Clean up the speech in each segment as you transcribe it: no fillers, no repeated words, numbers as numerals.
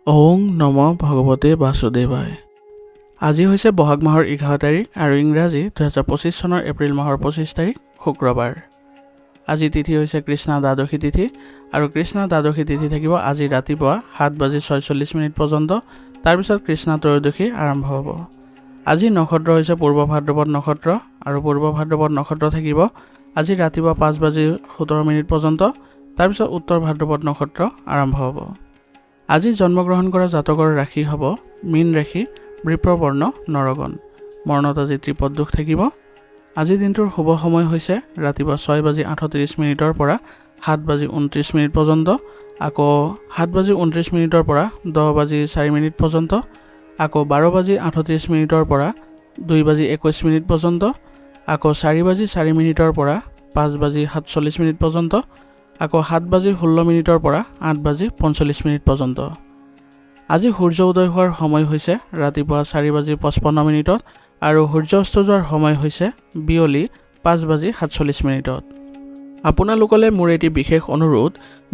ওং নম ভগৱতে বাসুদেৱায়। আজি হৈছে বহাগ মাহৰ 11 তাৰিখ আৰু ইংৰাজী 2025 চনৰ এপ্ৰিল মাহৰ 25 তাৰিখ শুক্ৰবাৰ। আজি তিথি হৈছে কৃষ্ণা দ্বাদশী তিথি আৰু কৃষ্ণা দ্বাদশী তিথি থাকিব আজি ৰাতিপুৱা 7:46 পৰ্যন্ত। তাৰপিছত কৃষ্ণা ত্ৰয়োদশী আৰম্ভ হ'ব। আজি নক্ষত্ৰ হৈছে পূৰ্ব ভাদ্ৰপদ নক্ষত্ৰ আৰু পূৰ্ব ভাদ্ৰপদ নক্ষত্ৰ থাকিব আজি ৰাতিপুৱা 5:17 পৰ্যন্ত। তাৰপিছত উত্তৰ ভাদ্ৰপদ নক্ষত্ৰ আৰম্ভ হ'ব। আজি জন্মগ্ৰহণ কৰা জাতকৰ ৰাশি হ'ব মীন ৰাশি, বৃষবৰ্ণ, নৰগণ। মৰণত আজি ত্ৰিপদ দুখ থাকিব। আজি দিনটোৰ শুভ সময় হৈছে ৰাতিপুৱা 6:38 পৰা 7:29 পৰ্যন্ত, আকৌ 7:29 পৰা 10:04 পৰ্যন্ত, আকৌ 12:38 পৰা 2:21 পৰ্যন্ত, আকৌ 4:04 পৰা 5:47 পৰ্যন্ত, আকৌ 7:16 পৰা 8:45 পৰ্যন্ত। আজি সূৰ্য উদয় হোৱাৰ সময় হৈছে ৰাতিপুৱা 4:55 আৰু সূৰ্য অস্ত যোৱাৰ সময় হৈছে বিয়লি 5:47। আপোনালোকলৈ মোৰ এটি বিশেষ অনুৰোধ,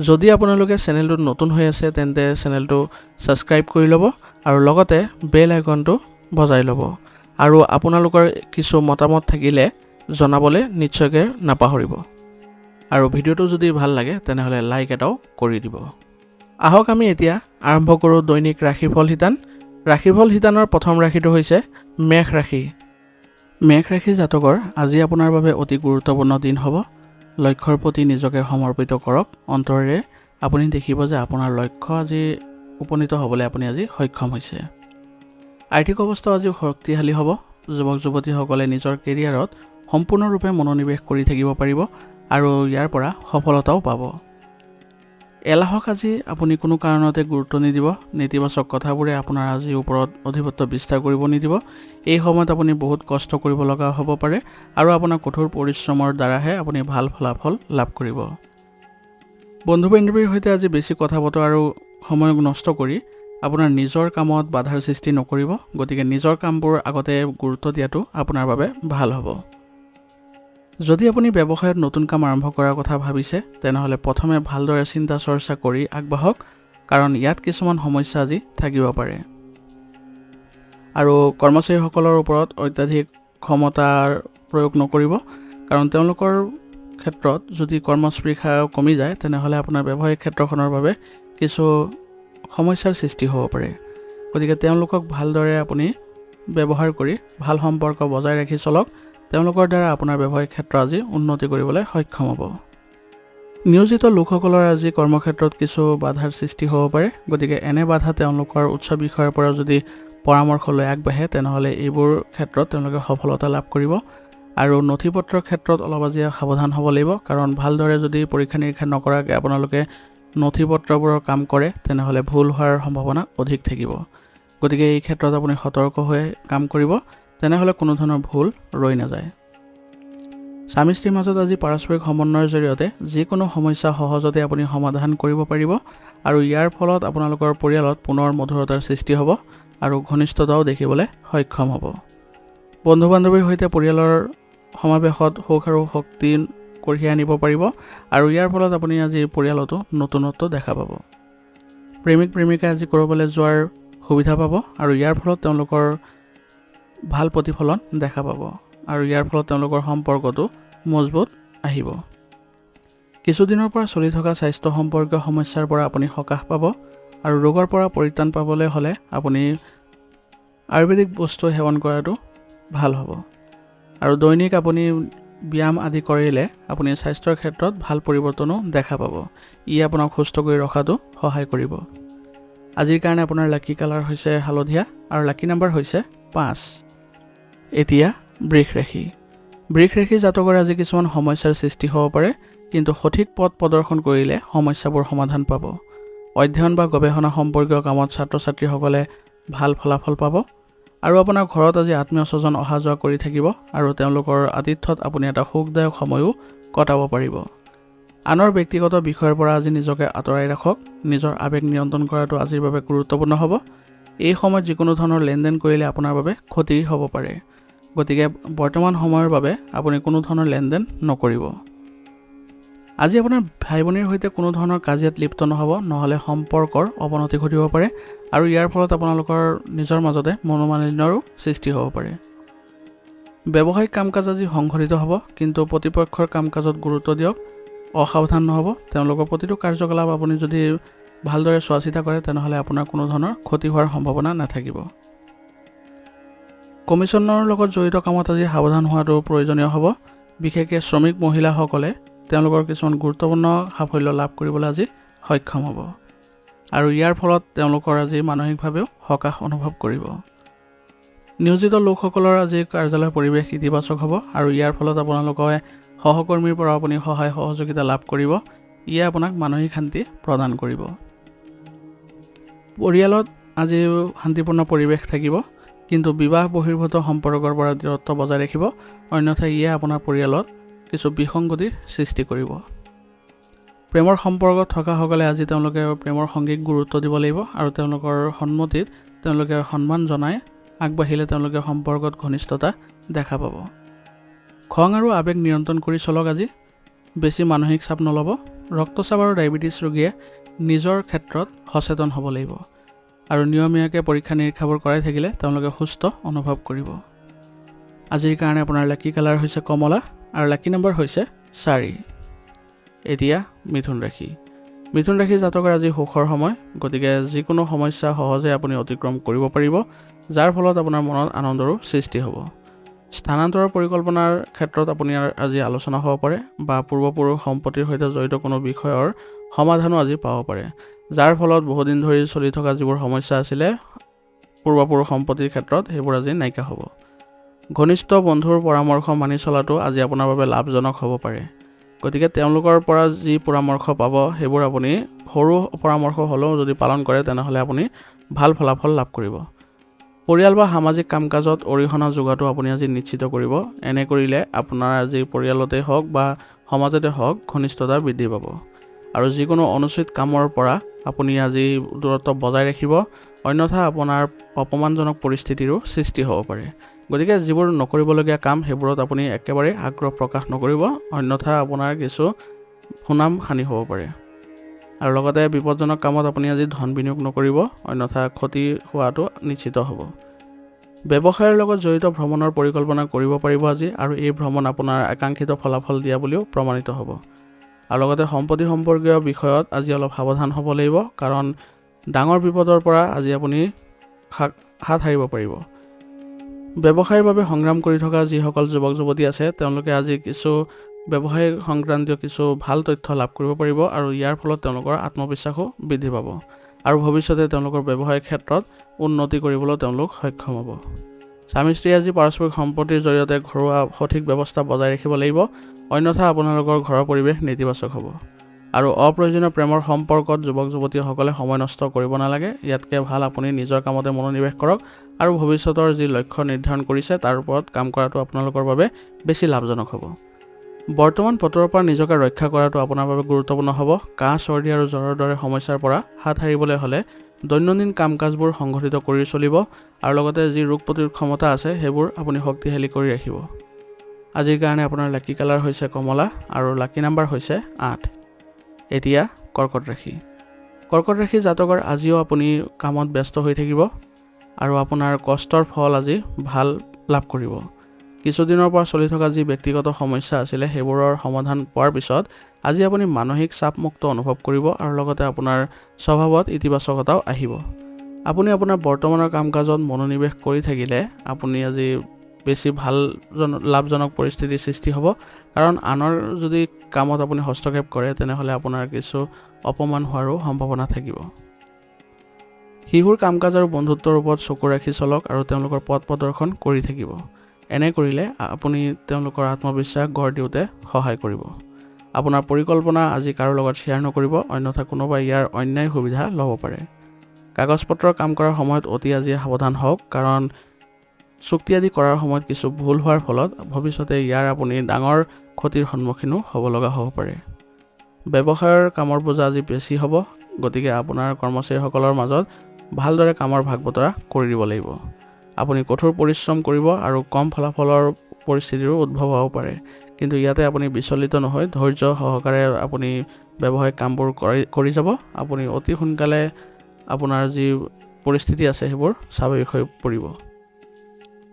যদি আপোনালোকে চেনেলটোত নতুন হৈ আছে তেন্তে চেনেলটো ছাবস্ক্ৰাইব কৰি ল'ব আৰু লগতে বেল আইকনটো বজাই ল'ব। আৰু আপোনালোকৰ কিছু মতামত থাকিলে জনাবলৈ নিশ্চয়কৈ নাপাহৰিব। আৰু ভিডিঅ'টো যদি ভাল লাগে তেনেহ'লে লাইক এটাও কৰি দিব। আহক আমি এতিয়া আৰম্ভ কৰোঁ দৈনিক ৰাশিফল শিতান। ৰাশিফল শিতানৰ প্ৰথম ৰাশিটো হৈছে মেষ ৰাশি। মেষ ৰাশি জাতকৰ আজি আপোনাৰ বাবে অতি গুৰুত্বপূৰ্ণ দিন হ'ব। লক্ষ্যৰ প্ৰতি নিজকে সমৰ্পিত কৰক। অন্তৰেৰে আপুনি দেখিব যে আপোনাৰ লক্ষ্য আজি উপনীত হ'বলৈ আপুনি আজি সক্ষম হৈছে। আৰ্থিক অৱস্থাও আজি শক্তিশালী হ'ব। যুৱক যুৱতীসকলে নিজৰ কেৰিয়াৰত সম্পূৰ্ণৰূপে মনোনিৱেশ কৰি থাকিব পাৰিব আৰু ইয়াৰ পৰা সফলতাও পাব। এলাহক আজি আপুনি কোনো কাৰণতে গুৰুত্ব নিদিব। নেতিবাচক কথাবোৰে আপোনাৰ আজিৰ ওপৰত অধিপত্য বিস্তাৰ কৰিব নিদিব। এই সময়ত আপুনি বহুত কষ্ট কৰিব লগা হ'ব পাৰে আৰু আপোনাৰ কঠোৰ পৰিশ্ৰমৰ দ্বাৰাহে আপুনি ভাল ফলাফল লাভ কৰিব। বন্ধু বান্ধৱীৰ সৈতে আজি বেছি কথা বতৰা আৰু সময় নষ্ট কৰি আপোনাৰ নিজৰ কামত বাধাৰ সৃষ্টি নকৰিব। গতিকে নিজৰ কামবোৰ আগতে গুৰুত্ব দিয়াটো আপোনাৰ বাবে ভাল হ'ব। যদি আপুনি ব্যৱসায়ত নতুন কাম আৰম্ভ কৰাৰ কথা ভাবিছে তেনেহ'লে প্ৰথমে ভালদৰে চিন্তা চৰ্চা কৰি আগবাঢ়ক, কাৰণ ইয়াত কিছুমান সমস্যা আজি থাকিব পাৰে। আৰু কৰ্মচাৰীসকলৰ ওপৰত অত্যাধিক ক্ষমতাৰ প্ৰয়োগ নকৰিব, কাৰণ তেওঁলোকৰ ক্ষেত্ৰত যদি কৰ্মস্পৃহা কমি যায় তেনেহ'লে আপোনাৰ ব্যৱসায়িক ক্ষেত্ৰখনৰ বাবে কিছু সমস্যাৰ সৃষ্টি হ'ব পাৰে। গতিকে তেওঁলোকক ভালদৰে আপুনি ব্যৱহাৰ কৰি ভাল সম্পৰ্ক বজাই ৰাখি চলক। তেওঁলোকৰ দ্বাৰা আপোনাৰ ব্যৱসায়িক ক্ষেত্ৰ আজি উন্নতি কৰিবলৈ সক্ষম হ'ব। নিয়োজিত লোকসকলৰ আজি কৰ্মক্ষেত্ৰত কিছু বাধাৰ সৃষ্টি হ'ব পাৰে। গতিকে এনে বাধা তেওঁলোকৰ উচ্চ বিষয়ৰ পৰা যদি পৰামৰ্শ লৈ আগবাঢ়ে তেনেহ'লে এইবোৰ ক্ষেত্ৰত তেওঁলোকে সফলতা লাভ কৰিব। আৰু নথি পত্ৰৰ ক্ষেত্ৰত অলপ আজি সাৱধান হ'ব লাগিব, কাৰণ ভালদৰে যদি পৰীক্ষা নিৰীক্ষা নকৰাকৈ আপোনালোকে নথি পত্ৰবোৰৰ কাম কৰে তেনেহ'লে ভুল হোৱাৰ সম্ভাৱনা অধিক থাকিব। গতিকে এই ক্ষেত্ৰত আপুনি সতৰ্ক হৈ কাম কৰিব, তেনেহ'লে কোনো ধৰণৰ ভুল ৰৈ নাযায়। স্বামী স্ত্ৰীৰ মাজত আজি পাৰস্পৰিক সমন্বয়ৰ জৰিয়তে যিকোনো সমস্যা সহজতে আপুনি সমাধান কৰিব পাৰিব আৰু ইয়াৰ ফলত আপোনালোকৰ পৰিয়ালত পুনৰ মধুৰতাৰ সৃষ্টি হ'ব আৰু ঘনিষ্ঠতাও দেখিবলৈ সক্ষম হ'ব। বন্ধু বান্ধৱীৰ সৈতে পৰিয়ালৰ সমাৱেশত সুখ আৰু শক্তি কঢ়িয়াই আনিব পাৰিব আৰু ইয়াৰ ফলত আপুনি আজি পৰিয়ালতো নতুনত্ব দেখা পাব। প্ৰেমিক প্ৰেমিকাই আজি ক'ৰবালৈ যোৱাৰ সুবিধা পাব আৰু ইয়াৰ ফলত তেওঁলোকৰ ভাল প্ৰতিফলন দেখা পাব আৰু ইয়াৰ ফলত তেওঁলোকৰ সম্পৰ্কটো মজবুত আহিব। কিছুদিনৰ পৰা চলি থকা স্বাস্থ্য সম্পৰ্কীয় সমস্যাৰ পৰা আপুনি সকাহ পাব আৰু ৰোগৰ পৰা পৰিত্ৰাণ পাবলৈ হ'লে আপুনি আয়ুৰ্বেদিক বস্তু সেৱন কৰাটো ভাল হ'ব। আৰু দৈনিক আপুনি ব্যায়াম আদি কৰিলে আপুনি স্বাস্থ্যৰ ক্ষেত্ৰত ভাল পৰিৱৰ্তনো দেখা পাব। ই আপোনাক সুস্থ কৰি ৰখাটো সহায় কৰিব। আজিৰ কাৰণে আপোনাৰ লাকি কালাৰ হৈছে হালধীয়া আৰু লাকি নাম্বাৰ হৈছে 5। এতিয়া বৃষ ৰাশি। বৃষ ৰাশি জাতকৰ আজি কিছুমান সমস্যাৰ সৃষ্টি হ'ব পাৰে, কিন্তু সঠিক পথ প্ৰদৰ্শন কৰিলে সমস্যাবোৰ সমাধান পাব। অধ্যয়ন বা গৱেষণা সম্পৰ্কীয় কামত ছাত্ৰ ছাত্ৰীসকলে ভাল ফলাফল পাব আৰু আপোনাৰ ঘৰত আজি আত্মীয় স্বজন অহা যোৱা কৰি থাকিব আৰু তেওঁলোকৰ আতিথ্যত আপুনি এটা সুখদায়ক সময়ো কটাব পাৰিব। আনৰ ব্যক্তিগত বিষয়ৰ পৰা আজি নিজকে আঁতৰাই ৰাখক। নিজৰ আৱেগ নিয়ন্ত্ৰণ কৰাটো আজিৰ বাবে গুৰুত্বপূৰ্ণ হ'ব। এই সময়ত যিকোনো ধৰণৰ লেনদেন কৰিলে আপোনাৰ বাবে ক্ষতি হ'ব পাৰে। গতিকে বৰ্তমান সময়ৰ বাবে আপুনি কোনো ধৰণৰ লেনদেন নকৰিব। আজি আপোনাৰ ভাই ভনীৰ সৈতে কোনো ধৰণৰ কাজিয়াত লিপ্ত নহ'ব, নহ'লে সম্পৰ্কৰ অৱনতি ঘটিব পাৰে আৰু ইয়াৰ ফলত আপোনালোকৰ নিজৰ মাজতে মনোমালিন্যৰো সৃষ্টি হ'ব পাৰে। ব্যৱসায়িক কাম কাজ আজি সংঘটিত হ'ব, কিন্তু প্ৰতিপক্ষৰ কাম কাজত গুৰুত্ব দিয়ক, অসাৱধান নহ'ব। তেওঁলোকৰ প্ৰতিটো কাৰ্যকলাপ আপুনি যদি ভালদৰে চোৱা চিতা কৰে তেনেহ'লে আপোনাৰ কোনো ধৰণৰ ক্ষতি হোৱাৰ সম্ভাৱনা নাথাকিব। কমিশ্যনৰ লগত জড়িত কামত আজি সাৱধান হোৱাটো প্ৰয়োজনীয় হ'ব। বিশেষকৈ শ্ৰমিক মহিলাসকলে তেওঁলোকৰ কিছুমান গুৰুত্বপূৰ্ণ সাফল্য লাভ কৰিবলৈ আজি সক্ষম হ'ব আৰু ইয়াৰ ফলত তেওঁলোকৰ আজি মানসিকভাৱেও সকাহ অনুভৱ কৰিব। নিয়োজিত লোকসকলৰ আজি কাৰ্যালয় পৰিৱেশ ইতিবাচক হ'ব আৰু ইয়াৰ ফলত আপোনালোকে সহকৰ্মীৰ পৰা আপুনি সহায় সহযোগিতা লাভ কৰিব। ইয়ে আপোনাক মানসিক শান্তি প্ৰদান কৰিব। পৰিয়ালত আজি শান্তিপূৰ্ণ পৰিৱেশ থাকিব, কিন্তু বিবাহ বহিৰ্ভূত সম্পৰ্কৰ পৰা দূৰত্ব বজাই ৰাখিব, অন্যথা ইয়ে আপোনাৰ পৰিয়ালত কিছু বিসংগতিৰ সৃষ্টি কৰিব। প্ৰেমৰ সম্পৰ্কত থকাসকলে আজি তেওঁলোকে প্ৰেমৰ সংগীক গুৰুত্ব দিব লাগিব আৰু তেওঁলোকৰ সন্মতিত তেওঁলোকে সন্মান জনাই আগবাঢ়িলে তেওঁলোকে সম্পৰ্কত ঘনিষ্ঠতা দেখা পাব। খং আৰু আৱেগ নিয়ন্ত্ৰণ কৰি চলক। আজি বেছি মানসিক চাপ নল'ব। ৰক্তচাপ আৰু ডায়েবেটিছ ৰোগীয়ে নিজৰ ক্ষেত্ৰত সচেতন হ'ব লাগিব আৰু নিয়মীয়াকৈ পৰীক্ষা নিৰীক্ষাবোৰ কৰাই থাকিলে তেওঁলোকে সুস্থ অনুভৱ কৰিব। আজিৰ কাৰণে আপোনাৰ লাকি কালাৰ হৈছে কমলা আৰু লাকি নম্বৰ হৈছে 4। এতিয়া মিথুন ৰাশি। মিথুন ৰাশি জাতকৰ আজি সুখৰ সময়, গতিকে যিকোনো সমস্যা সহজে আপুনি অতিক্ৰম কৰিব পাৰিব, যাৰ ফলত আপোনাৰ মনত আনন্দৰো সৃষ্টি হ'ব। স্থানান্তৰৰ পৰিকল্পনাৰ ক্ষেত্ৰত আপুনি আজি আলোচনা হ'ব পাৰে বা পূৰ্বপুৰুষ সম্পত্তিৰ সৈতে জড়িত কোনো বিষয়ৰ সমাধানো আজি পাব পাৰে, যাৰ ফলত বহুদিন ধৰি চলি থকা যিবোৰ সমস্যা আছিলে পূৰ্বপুৰুষ সম্পত্তিৰ ক্ষেত্ৰত সেইবোৰ আজি নাইকিয়া হ'ব। ঘনিষ্ঠ বন্ধুৰ পৰামৰ্শ মানি চলাটো আজি আপোনাৰ বাবে লাভজনক হ'ব পাৰে, গতিকে তেওঁলোকৰ পৰা যি পৰামৰ্শ পাব সেইবোৰ আপুনি সৰু পৰামৰ্শ হ'লেও যদি পালন কৰে তেনেহ'লে আপুনি ভাল ফলাফল লাভ কৰিব। পৰিয়াল বা সামাজিক কাম কাজত অৰিহণা যোগোৱাটো আপুনি আজি নিশ্চিত কৰিব। এনে কৰিলে আপোনাৰ আজি পৰিয়ালতে হওক বা সমাজতে হওক ঘনিষ্ঠতা বৃদ্ধি পাব আৰু যিকোনো অনুচিত কামৰ পৰা আপুনি আজি দূৰত্ব বজাই ৰাখিব, অন্যথা আপোনাৰ অপমানজনক পৰিস্থিতিৰো সৃষ্টি হ'ব পাৰে। গতিকে যিবোৰ নকৰিবলগীয়া কাম সেইবোৰত আপুনি একেবাৰে আগ্ৰহ প্ৰকাশ নকৰিব, অন্যথা আপোনাৰ কিছু সুনাম হানি হ'ব পাৰে। আৰু লগতে বিপদজনক কামত আপুনি আজি ধন বিনিয়োগ নকৰিব, অন্যথা ক্ষতি হোৱাটো নিশ্চিত হ'ব। ব্যৱসায়ৰ লগত জড়িত ভ্ৰমণৰ পৰিকল্পনা কৰিব পাৰিব আজি আৰু এই ভ্ৰমণ আপোনাৰ আকাংক্ষিত ফলাফল দিয়া বুলিও প্ৰমাণিত হ'ব। আৰু লগতে সম্পত্তি সম্পৰ্কীয় বিষয়ত আজি অলপ সাৱধান হ'ব লাগিব, কাৰণ ডাঙৰ বিপদৰ পৰা আজি আপুনি হাত সাৰিব পাৰিব। ব্যৱসায়ৰ বাবে সংগ্ৰাম কৰি থকা যিসকল যুৱক যুৱতী আছে তেওঁলোকে আজি কিছু ব্যৱসায় সংক্ৰান্তীয় কিছু ভাল তথ্য লাভ কৰিব পাৰিব আৰু ইয়াৰ ফলত তেওঁলোকৰ আত্মবিশ্বাসো বৃদ্ধি পাব আৰু ভৱিষ্যতে তেওঁলোকৰ ব্যৱসায়িক ক্ষেত্ৰত উন্নতি কৰিবলৈ তেওঁলোক সক্ষম হ'ব। স্বামী স্ত্ৰী আজি পাৰস্পৰিক সম্পত্তিৰ জৰিয়তে ঘৰুৱা সঠিক ব্যৱস্থা বজাই ৰাখিব লাগিব, অন্যথা আপোনালোকৰ ঘৰৰ পৰিৱেশ নেতিবাচক হ'ব। আৰু অপ্ৰয়োজনীয় প্ৰেমৰ সম্পৰ্কত যুৱক যুৱতীসকলে সময় নষ্ট কৰিব নালাগে। ইয়াতকৈ ভাল আপুনি নিজৰ কামতে মনোনিৱেশ কৰক আৰু ভৱিষ্যতৰ যি লক্ষ্য নিৰ্ধাৰণ কৰিছে তাৰ ওপৰত কাম কৰাটো আপোনালোকৰ বাবে বেছি লাভজনক হ'ব। বৰ্তমান বতৰৰ পৰা নিজকে ৰক্ষা কৰাটো আপোনাৰ বাবে গুৰুত্বপূৰ্ণ হ'ব। কাহ চৰ্দি আৰু জ্বৰৰ দৰে সমস্যাৰ পৰা হাত সাৰিবলৈ হ'লে দৈনন্দিন কাম কাজবোৰ সংঘটিত কৰি চলিব আৰু লগতে যি ৰোগ প্ৰতিৰোধ ক্ষমতা আছে সেইবোৰ আপুনি শক্তিশালী কৰি ৰাখিব। আজিৰ কাৰণে আপোনাৰ লাকি কালাৰ হৈছে কমলা আৰু লাকি নম্বৰ হৈছে 8। এতিয়া কৰ্কট ৰাশি। কৰ্কট ৰাশি জাতকৰ আজিও আপুনি কামত ব্যস্ত হৈ থাকিব আৰু আপোনাৰ কষ্টৰ ফল আজি ভাল লাভ কৰিব। কিছুদিনৰ পৰা চলি থকা যি ব্যক্তিগত সমস্যা আছিলে সেইবোৰৰ সমাধান পোৱাৰ পিছত আজি আপুনি মানসিক চাপমুক্ত অনুভৱ কৰিব আৰু লগতে আপোনাৰ স্বভাৱত ইতিবাচকতাও আহিব। আপুনি আপোনাৰ বৰ্তমানৰ কাম কাজত মনোনিৱেশ কৰি থাকিলে আপুনি আজি বেছি ভাল লাভজনক পৰিস্থিতিৰ সৃষ্টি হ'ব, কাৰণ আনৰ যদি কামত আপুনি হস্তক্ষেপ কৰে তেনেহ'লে আপোনাৰ কিছু অপমান হোৱাৰো সম্ভাৱনা থাকিব। শিশুৰ কাম কাজ আৰু বন্ধুত্বৰ ওপৰত চকু ৰাখি চলক আৰু তেওঁলোকৰ পথ প্ৰদৰ্শন কৰি থাকিব। এনে কৰিলে আপুনি তেওঁলোকৰ আত্মবিশ্বাস গঢ় দিওঁতে সহায় কৰিব। আপোনাৰ পৰিকল্পনা আজি কাৰো লগত শ্বেয়াৰ নকৰিব, অন্যথা কোনোবাই ইয়াৰ অন্যায় সুবিধা ল'ব পাৰে। কাগজ পত্ৰৰ কাম কৰাৰ সময়ত অতি আজি সাৱধান হওক, কাৰণ চুক্তি আদি কৰাৰ সময়ত কিছু ভুল হোৱাৰ ফলত ভৱিষ্যতে ইয়াৰ আপুনি ডাঙৰ ক্ষতিৰ সন্মুখীনো হ'ব লগা হ'ব পাৰে। ব্যৱসায়ৰ কামৰ বোজা আজি বেছি হ'ব, গতিকে আপোনাৰ কৰ্মচাৰীসকলৰ মাজত ভালদৰে কামৰ ভাগ বতৰা কৰি দিব লাগিব। আপুনি কঠোৰ পৰিশ্ৰম কৰিব আৰু কম ফলাফলৰ পৰিস্থিতিৰো উদ্ভৱ হ'ব পাৰে, কিন্তু ইয়াতে আপুনি বিচলিত নহয় ধৈৰ্য সহকাৰে আপুনি ব্যৱসায়িক কামবোৰ কৰি যাব। আপুনি অতি সোনকালে আপোনাৰ যি পৰিস্থিতি আছে সেইবোৰ স্বাভাৱিক হৈ পৰিব।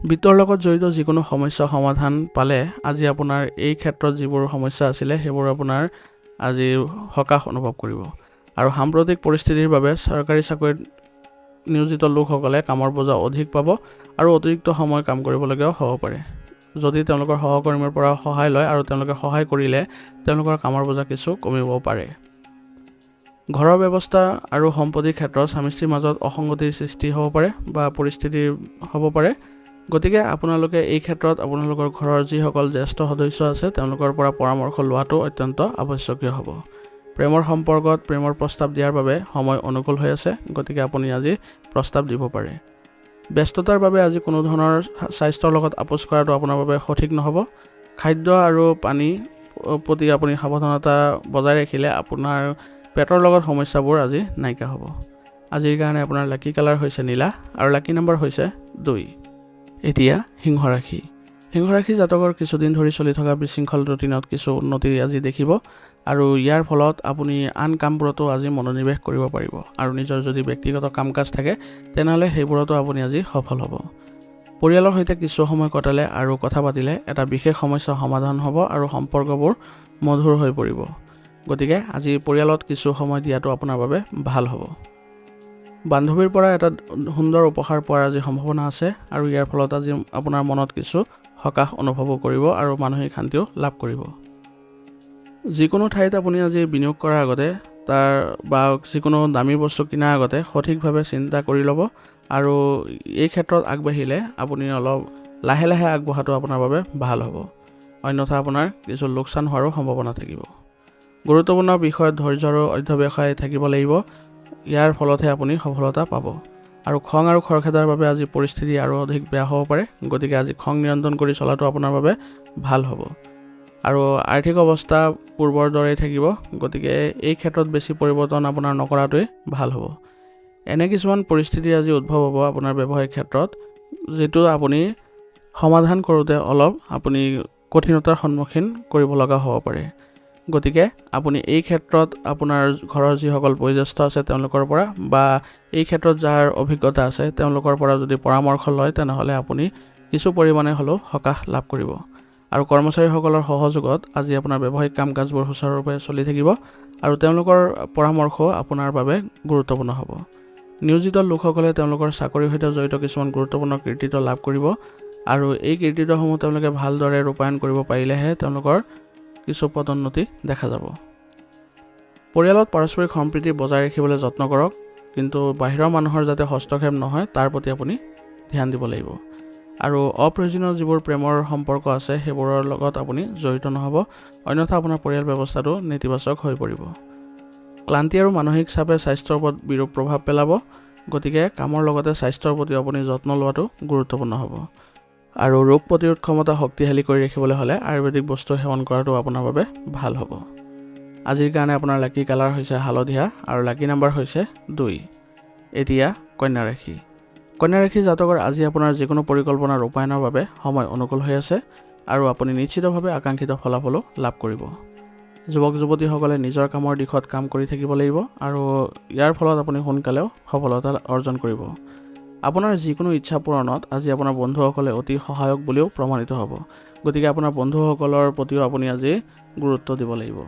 বিত্তৰ লগত জড়িত যিকোনো সমস্যা সমাধান পালে আজি আপোনাৰ এই ক্ষেত্ৰত যিবোৰ সমস্যা আছিলে সেইবোৰ আপোনাৰ আজি সকাহ অনুভৱ কৰিব। আৰু সাম্প্ৰতিক পৰিস্থিতিৰ বাবে চৰকাৰী চাকৰিত নিয়োজিত লোকসকলে কামৰ বোজা অধিক পাব আৰু অতিৰিক্ত সময় কাম কৰিবলগীয়াও হ'ব পাৰে। যদি তেওঁলোকৰ সহকৰ্মীৰ পৰা সহায় লয় আৰু তেওঁলোকে সহায় কৰিলে তেওঁলোকৰ কামৰ বোজা কিছু কমিব পাৰে। ঘৰৰ ব্যৱস্থা আৰু সম্পত্তিৰ ক্ষেত্ৰত স্বামী স্ত্ৰীৰ মাজত অসংগতিৰ সৃষ্টি হ'ব পাৰে বা পৰিস্থিতি হ'ব পাৰে। গতিকে আপোনালোকে এই ক্ষেত্ৰত আপোনালোকৰ ঘৰৰ যিসকল জ্যেষ্ঠ সদস্য আছে তেওঁলোকৰ পৰা পৰামৰ্শ লোৱাটো অত্যন্ত আৱশ্যকীয় হ'ব। প্ৰেমৰ সম্পৰ্কত প্ৰেমৰ প্ৰস্তাৱ দিয়াৰ বাবে সময় অনুকূল হৈ আছে, গতিকে আপুনি আজি প্ৰস্তাৱ দিব পাৰে। ব্যস্ততাৰ বাবে আজি কোনো ধৰণৰ স্বাস্থ্যৰ লগত আপোচ কৰাটো আপোনাৰ বাবে সঠিক নহ'ব। খাদ্য আৰু পানী প্ৰতি আপুনি সাৱধানতা বজাই ৰাখিলে আপোনাৰ পেটৰ লগত সমস্যাবোৰ আজি নাইকিয়া হ'ব। আজিৰ কাৰণে আপোনাৰ লাকি কালাৰ হৈছে নীলা আৰু লাকি নম্বৰ হৈছে 2। এতিয়া সিংহ ৰাশি। সিংহ ৰাশি জাতকৰ কিছুদিন ধৰি চলি থকা বিশৃংখল ৰুটিনত কিছু উন্নতি আজি দেখিব আৰু ইয়াৰ ফলত আপুনি আন কামবোৰতো আজি মনোনিৱেশ কৰিব পাৰিব আৰু নিজৰ যদি ব্যক্তিগত কাম কাজ থাকে তেনেহ'লে সেইবোৰতো আপুনি আজি সফল হ'ব। পৰিয়ালৰ সৈতে কিছু সময় কটালে আৰু কথা পাতিলে এটা বিশেষ সমস্যা সমাধান হ'ব আৰু সম্পৰ্কবোৰ মধুৰ হৈ পৰিব। গতিকে আজি পৰিয়ালত কিছু সময় দিয়াটো আপোনাৰ বাবে ভাল হ'ব। বান্ধৱীৰ পৰা এটা সুন্দৰ উপহাৰ পোৱাৰ আজি সম্ভাৱনা আছে আৰু ইয়াৰ ফলত আজি আপোনাৰ মনত কিছু সকাহ অনুভৱো কৰিব আৰু মানসিক শান্তিও লাভ কৰিব। যিকোনো ঠাইত আপুনি আজি বিনিয়োগ কৰাৰ আগতে বা যিকোনো দামী বস্তু কিনাৰ আগতে সঠিকভাৱে চিন্তা কৰি ল'ব আৰু এই ক্ষেত্ৰত আগবাঢ়িলে আপুনি অলপ লাহে লাহে আগবঢ়াটো আপোনাৰ বাবে ভাল হ'ব। অন্যথা আপোনাৰ কিছু লোকচান হোৱাৰো সম্ভাৱনা থাকিব। গুৰুত্বপূৰ্ণ বিষয়ত ধৈৰ্য আৰু অধ্যৱসায় থাকিব লাগিব। ইয়াৰ ফলতহে আপুনি সফলতা পাব। আৰু খং আৰু খৰখেদাৰ বাবে আজি পৰিস্থিতি আৰু অধিক বেয়া হ'ব পাৰে, গতিকে আজি খং নিয়ন্ত্ৰণ কৰি চলাটো আপোনাৰ বাবে ভাল হ'ব। আৰু আৰ্থিক অৱস্থা পূৰ্বৰ দৰেই থাকিব, গতিকে এই ক্ষেত্ৰত বেছি পৰিৱৰ্তন আপোনাৰ নকৰাটোৱেই ভাল হ'ব। এনে কিছুমান পৰিস্থিতি আজি উদ্ভৱ হ'ব আপোনাৰ ব্যৱসায়িক ক্ষেত্ৰত যিটো আপুনি সমাধান কৰোঁতে অলপ আপুনি কঠিনতাৰ সন্মুখীন কৰিব লগা হ'ব পাৰে। গতিকে আপুনি এই ক্ষেত্ৰত আপোনাৰ ঘৰৰ যিসকল বয়োজ্যেষ্ঠ আছে তেওঁলোকৰ পৰা বা এই ক্ষেত্ৰত যাৰ অভিজ্ঞতা আছে তেওঁলোকৰ পৰা যদি পৰামৰ্শ লয় তেনেহ'লে আপুনি কিছু পৰিমাণে হ'লেও সকাহ লাভ কৰিব। আৰু কৰ্মচাৰীসকলৰ সহযোগত আজি আপোনাৰ ব্যৱসায়িক কাম কাজবোৰ সুচাৰুৰূপে চলি থাকিব আৰু তেওঁলোকৰ পৰামৰ্শ আপোনাৰ বাবে গুৰুত্বপূৰ্ণ হ'ব। নিয়োজিত লোকসকলে তেওঁলোকৰ চাকৰিৰ সৈতে জড়িত কিছুমান গুৰুত্বপূৰ্ণ কৃতিত্ব লাভ কৰিব আৰু এই কৃতিত্বসমূহ তেওঁলোকে ভালদৰে ৰূপায়ণ কৰিব পাৰিলেহে তেওঁলোকৰ কিছু পদোন্নতি দেখা যাব। পৰিয়ালত পাৰস্পৰিক সম্প্ৰীতি বজাই ৰাখিবলৈ যত্ন কৰক, কিন্তু বাহিৰৰ মানুহৰ যাতে হস্তক্ষেপ নহয় তাৰ প্ৰতি আপুনি ধ্যান দিব লাগিব। আৰু অপ্ৰয়োজনীয় যিবোৰ প্ৰেমৰ সম্পৰ্ক আছে সেইবোৰৰ লগত আপুনি জড়িত নহ'ব, অন্যথা আপোনাৰ পৰিয়াল ব্যৱস্থাটো নেতিবাচক হৈ পৰিব। ক্লান্তি আৰু মানসিক চাপে স্বাস্থ্যৰ ওপৰত বিৰূপ প্ৰভাৱ পেলাব, গতিকে কামৰ লগতে স্বাস্থ্যৰ প্ৰতি আপুনি যত্ন লোৱাটো গুৰুত্বপূৰ্ণ হ'ব। আৰু ৰোগ প্ৰতিৰোধ ক্ষমতা শক্তিশালী কৰি ৰাখিবলৈ হ'লে আয়ুৰ্বেদিক বস্তু সেৱন কৰাটো আপোনাৰ বাবে ভাল হ'ব। আজিৰ কাৰণে আপোনাৰ লাকি কালাৰ হৈছে হালধীয়া আৰু লাকি নম্বৰ হৈছে 2। এতিয়া কন্যা ৰাশি। কন্যা ৰাশি জাতকৰ আজি আপোনাৰ যিকোনো পৰিকল্পনা ৰূপায়ণৰ বাবে সময় অনুকূল হৈ আছে আৰু আপুনি নিশ্চিতভাৱে আকাংক্ষিত ফলাফলো লাভ কৰিব। যুৱক যুৱতীসকলে নিজৰ কামৰ দিশত কাম কৰি থাকিব লাগিব আৰু ইয়াৰ ফলত আপুনি সোনকালেও সফলতা অৰ্জন কৰিব। আপোনাৰ যিকোনো ইচ্ছা পূৰণত আজি আপোনাৰ বন্ধুসকলে অতি সহায়ক বুলিও প্ৰমাণিত হ'ব, গতিকে আপোনাৰ বন্ধুসকলৰ প্ৰতিও আপুনি আজি গুৰুত্ব দিব লাগিব।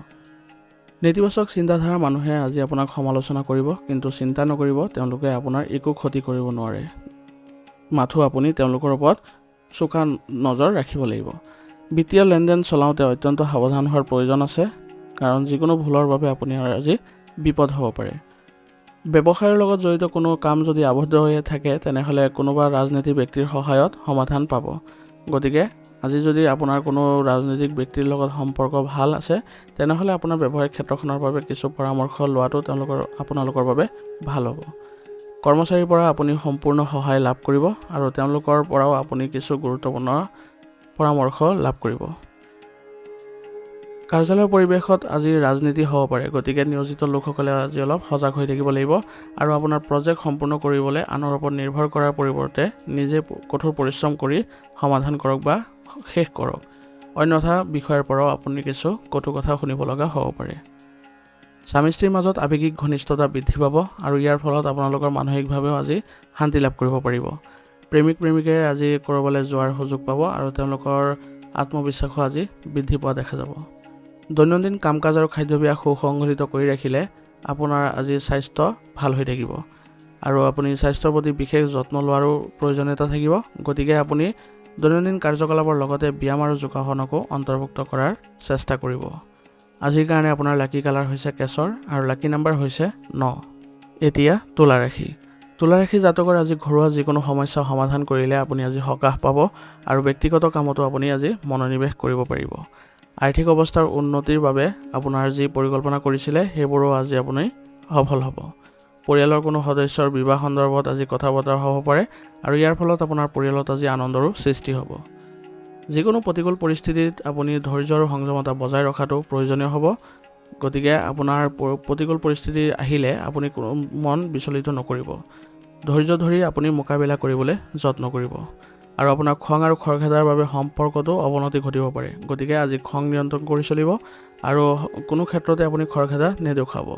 নেতিবাচক চিন্তাধাৰা মানুহে আজি আপোনাক সমালোচনা কৰিব, কিন্তু চিন্তা নকৰিব, তেওঁলোকে আপোনাৰ একো ক্ষতি কৰিব নোৱাৰে। মাথো আপুনি তেওঁলোকৰ ওপৰত চোকা নজৰ ৰাখিব লাগিব। বিত্তীয় লেনদেন চলাওঁতে অত্যন্ত সাৱধান হোৱাৰ প্ৰয়োজন আছে, কাৰণ যিকোনো ভুলৰ বাবে আপুনি আজি বিপদ হ'ব পাৰে। ব্যৱসায়ৰ লগত জড়িত কোনো কাম যদি আবদ্ধ হৈ থাকে তেনেহ'লে কোনোবা ৰাজনীতিক ব্যক্তিৰ সহায়ত সমাধান পাব। গতিকে আজি যদি আপোনাৰ কোনো ৰাজনৈতিক ব্যক্তিৰ লগত সম্পৰ্ক ভাল আছে তেনেহ'লে আপোনাৰ ব্যৱসায়িক ক্ষেত্ৰখনৰ বাবে কিছু পৰামৰ্শ লোৱাটো আপোনালোকৰ বাবে ভাল হ'ব। কৰ্মচাৰীৰ পৰা আপুনি সম্পূৰ্ণ সহায় লাভ কৰিব আৰু তেওঁলোকৰ পৰাও আপুনি কিছু গুৰুত্বপূৰ্ণ পৰামৰ্শ লাভ কৰিব। কাৰ্যালয়ৰ পৰিৱেশত আজি ৰাজনীতি হ'ব পাৰে, গতিকে নিয়োজিত লোকসকলে আজি অলপ সজাগ হৈ থাকিব লাগিব আৰু আপোনাৰ প্ৰজেক্ট সম্পূৰ্ণ কৰিবলৈ আনৰ ওপৰত নিৰ্ভৰ কৰাৰ পৰিৱৰ্তে নিজে কঠোৰ পৰিশ্ৰম কৰি সমাধান কৰক বা শেষ কৰক। অন্যথা বিষয়ৰ পৰাও আপুনি কিছু কটু কথা শুনিব লগা হ'ব পাৰে। স্বামী স্ত্ৰীৰ মাজত আৱেগিক ঘনিষ্ঠতা বৃদ্ধি পাব আৰু ইয়াৰ ফলত আপোনালোকৰ মানসিকভাৱেও আজি শান্তি লাভ কৰিব পাৰিব। প্ৰেমিক প্ৰেমিকাই আজি ক'ৰবালৈ যোৱাৰ সুযোগ পাব আৰু তেওঁলোকৰ আত্মবিশ্বাসো আজি বৃদ্ধি পোৱা দেখা যাব। দৈনন্দিন কাম কাজ আৰু খাদ্যাভ্যাস সুসংগঠিত কৰি ৰাখিলে আপোনাৰ আজি স্বাস্থ্য ভাল হৈ থাকিব আৰু আপুনি স্বাস্থ্যৰ প্ৰতি বিশেষ যত্ন লোৱাৰো প্ৰয়োজনীয়তা থাকিব। গতিকে আপুনি দৈনন্দিন কাৰ্যকলাপৰ লগতে ব্যায়াম আৰু যোগাসনকো অন্তৰ্ভুক্ত কৰাৰ চেষ্টা কৰিব। আজিৰ কাৰণে আপোনাৰ লাকি কালাৰ হৈছে কেশৰ আৰু লাকি নাম্বাৰ হৈছে 9। এতিয়া তুলা ৰাশি। তুলা ৰাশি জাতকৰ আজি ঘৰুৱা যিকোনো সমস্যা সমাধান কৰিলে আপুনি আজি সকাহ পাব আৰু ব্যক্তিগত কামতো আপুনি আজি মনোনিৱেশ কৰিব পাৰিব। আৰ্থিক অৱস্থাৰ উন্নতিৰ বাবে আপোনাৰ যি পৰিকল্পনা কৰিছিলে সেইবোৰো আজি আপুনি সফল হ'ব। পৰিয়ালৰ কোনো সদস্যৰ বিবাহ সন্দৰ্ভত আজি কথা বতৰা হ'ব পাৰে আৰু ইয়াৰ ফলত আপোনাৰ পৰিয়ালত আজি আনন্দৰো সৃষ্টি হ'ব। যিকোনো প্ৰতিকূল পৰিস্থিতিত আপুনি ধৈৰ্য আৰু সংযমতা বজাই ৰখাটো প্ৰয়োজনীয় হ'ব। গতিকে আপোনাৰ প্ৰতিকূল পৰিস্থিতি আহিলে আপুনি কোনো মন বিচলিত নকৰিব। ধৈৰ্য ধৰি আপুনি মোকাবিলা কৰিবলৈ যত্ন কৰিব আৰু আপোনাৰ খং আৰু খৰখেদাৰ বাবে সম্পৰ্কতো অৱনতি ঘটিব পাৰে। গতিকে আজি খং নিয়ন্ত্ৰণ কৰি চলিব আৰু কোনো ক্ষেত্ৰতে আপুনি খৰখেদা নেদেখুৱাব।